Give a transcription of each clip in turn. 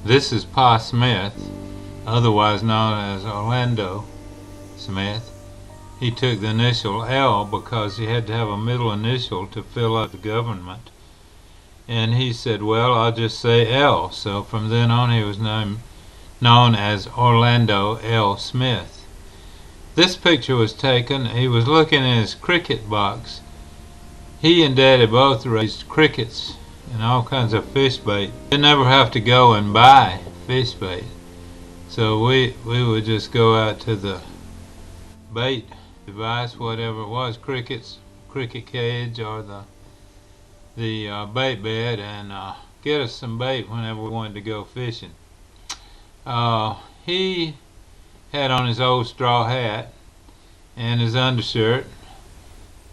This is Pa Smith, otherwise known as Orlando Smith. He took the initial L because he had to have a middle initial to fill out the government. And he said, well, I'll just say L. So from then on he was known as Orlando L. Smith. This picture was taken, he was looking in his cricket box. He and Daddy both raised crickets and all kinds of fish bait. They never have to go and buy fish bait. So we would just go out to the bait device, whatever it was, cricket cage or the bait bed, and get us some bait whenever we wanted to go fishing. He had on his old straw hat and his undershirt,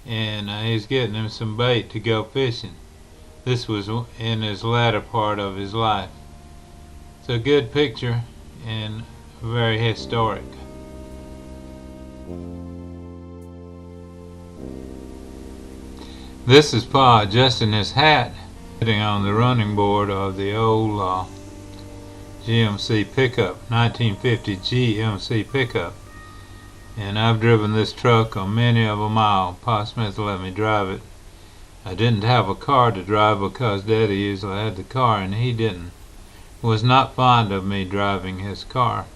and he's getting him some bait to go fishing. This was in his latter part of his life. It's a good picture and very historic. This is Pa adjusting his hat, sitting on the running board of the old GMC pickup, 1950 GMC pickup. And I've driven this truck on many of a mile. Pa Smith let me drive it. I didn't have a car to drive because Daddy usually had the car, and he was not fond of me driving his car.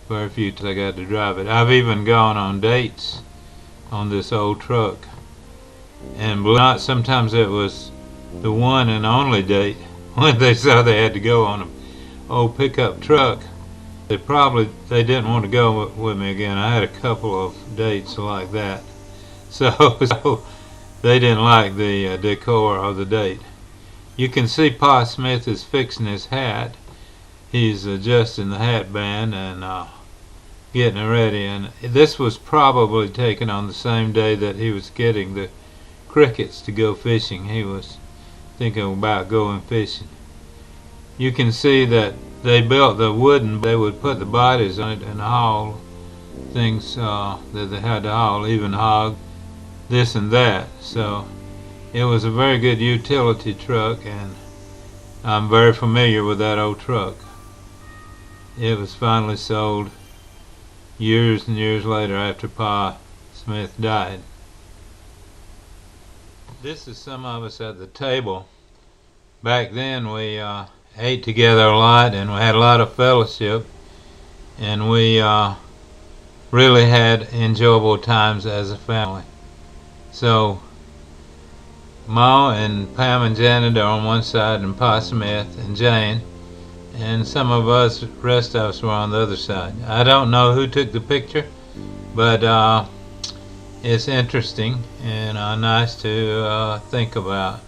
Very few times I got to drive it. I've even gone on dates on this old truck, and believe it or not, sometimes it was the one and only date when they saw they had to go on an old pickup truck. They didn't want to go with me again. I had a couple of dates like that, so they didn't like the decor of the date. You can see Pa Smith is fixing his hat. He's adjusting the hat band and getting it ready. And this was probably taken on the same day that he was getting the crickets to go fishing. He was thinking about going fishing. You can see that they built the wooden, they would put the bodies on it and haul things that they had to haul, even hog, this and that. So it was a very good utility truck, and I'm very familiar with that old truck. It was finally sold years and years later after Pa Smith died. This is some of us at the table. Back then we ate together a lot, and we had a lot of fellowship, and we really had enjoyable times as a family. So Ma and Pam and Janet are on one side, and Pa Smith and Jane, and some of us, rest of us, were on the other side. I don't know who took the picture, but it's interesting and nice to think about.